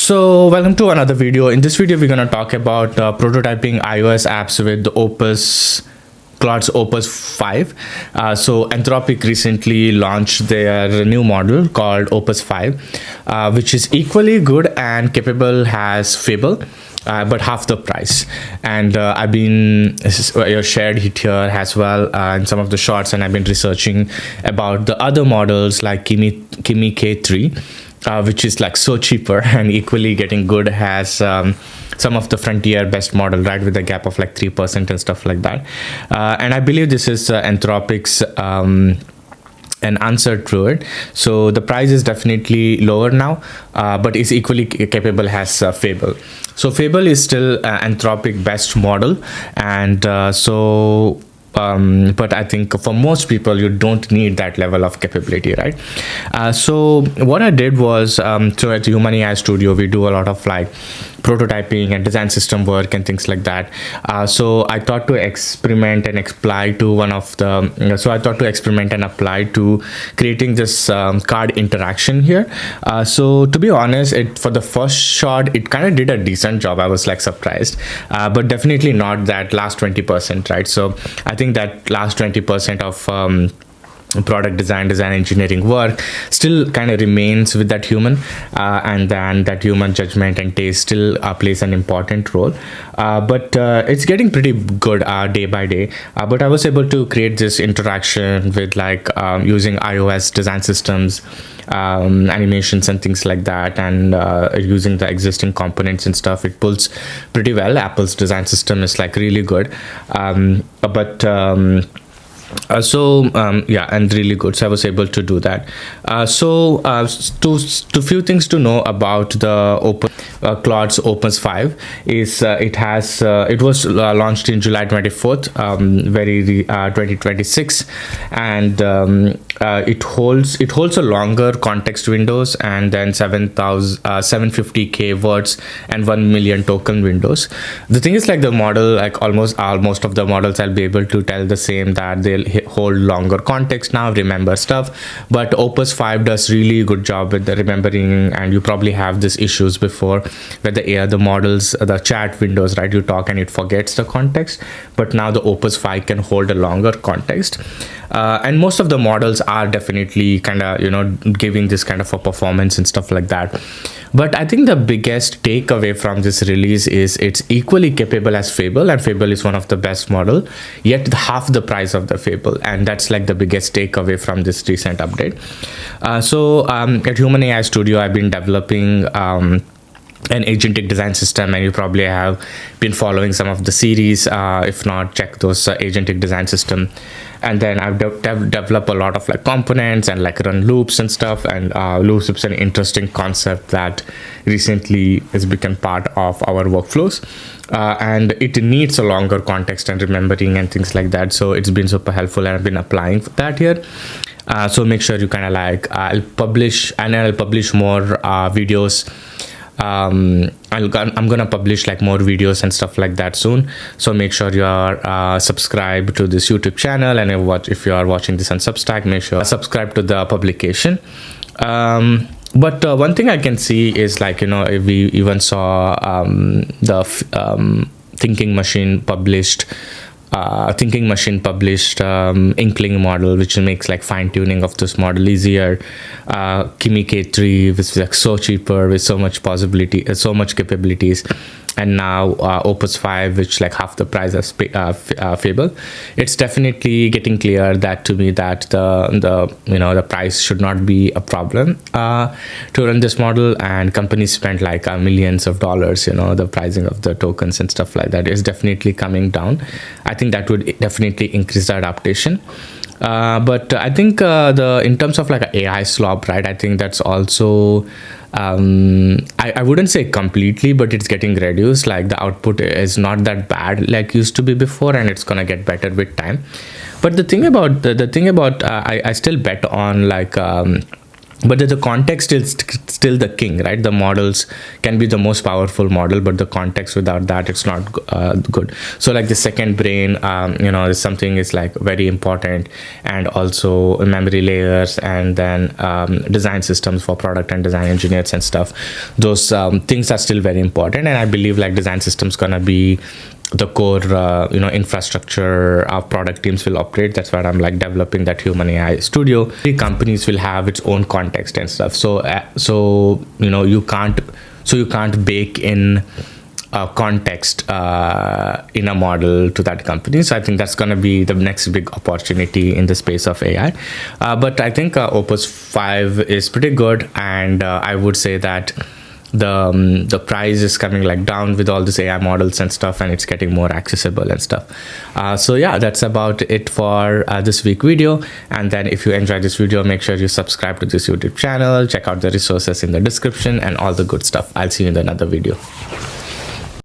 So welcome to another video. In this video, we're going to talk about prototyping iOS apps with the Claude Opus 5. So Anthropic recently launched their new model called Opus 5, which is equally good and capable as Fable. But half the price. And I've been shared it here as well in some of the shots, and I've been researching about the other models like Kimi K3, which is like so cheaper and equally getting good as some of the frontier best model, right, with a gap of like 3% and stuff like that. And I believe this is Anthropic's an answer to it. So the price is definitely lower now, but is equally capable as Fable. So Fable is still Anthropic best model, and but I think for most people you don't need that level of capability, right? So what I did was, so at Human AI Studio we do a lot of like prototyping and design system work and things like that. So I thought to experiment and apply to apply to creating this card interaction here. So to be honest, for the first shot it kind of did a decent job. I was like surprised, but definitely not that last 20%, right? So I think that last 20% of product design engineering work still kind of remains with that human, and then that human judgment and taste still plays an important role, but it's getting pretty good day by day. But I was able to create this interaction with like using iOS design systems, animations and things like that, and using the existing components and stuff. It pulls pretty well. Apple's design system is like really good, yeah, and really good. So I was able to do that. To few things to know about the Claude's Opus 5 is it was launched in July 24th, 2026, and it holds a longer context windows, and then 750k words and 1 million token windows. The thing is, like, the model, like almost of the models, I'll be able to tell the same, that they'll hold longer context now, remember stuff. But Opus 5 does really good job with the remembering, and you probably have these issues before where the models, the chat windows, right, you talk and it forgets the context. But now the Opus 5 can hold a longer context, and most of the models are definitely kind of giving this kind of a performance and stuff like that. But I think the biggest takeaway from this release is it's equally capable as Fable, and Fable is one of the best model, yet half the price of the Fable, and that's like the biggest takeaway from this recent update. At Human AI Studio, I've been developing an agentic design system, and you probably have been following some of the series. If not, check those agentic design system. And then I've developed a lot of like components and like run loops and stuff, and loops is an interesting concept that recently has become part of our workflows, and it needs a longer context and remembering and things like that. So it's been super helpful, and I've been applying for that here. So make sure you kind of like I'll publish more videos. I'm gonna publish like more videos and stuff like that soon, so make sure you are subscribed to this YouTube channel, and if you are watching this on Substack, make sure subscribe to the publication. But one thing I can see is, like, we even saw the Thinking Machine published Inkling model, which makes like fine-tuning of this model easier. Kimi K3 was like so cheaper with so much capabilities, and now Opus 5, which like half the price as Fable. It's definitely getting clear that to me that the price should not be a problem to run this model, and companies spend like millions of dollars. The pricing of the tokens and stuff like that is definitely coming down. I think that would definitely increase the adaptation. But I think in terms of like an AI slop, right, I think that's also I wouldn't say completely, but it's getting reduced. Like, the output is not that bad like used to be before, and it's gonna get better with time. But the thing about I still bet on like but the context is still the king, right? The models can be the most powerful model, but the context without that, it's not good. So like the second brain, is something is like very important, and also memory layers, and then design systems for product and design engineers and stuff. Those things are still very important, and I believe like design systems gonna be the core infrastructure our product teams will operate. That's why I'm like developing that human AI studio. The companies will have its own context and stuff, so you can't bake in context in a model to that company. So I think that's going to be the next big opportunity in the space of AI. But I think Opus 5 is pretty good, and I would say that the price is coming like down with all these AI models and stuff, and it's getting more accessible and stuff. So yeah, that's about it for this week video. And then if you enjoyed this video, make sure you subscribe to this YouTube channel, check out the resources in the description and all the good stuff. I'll see you in another video.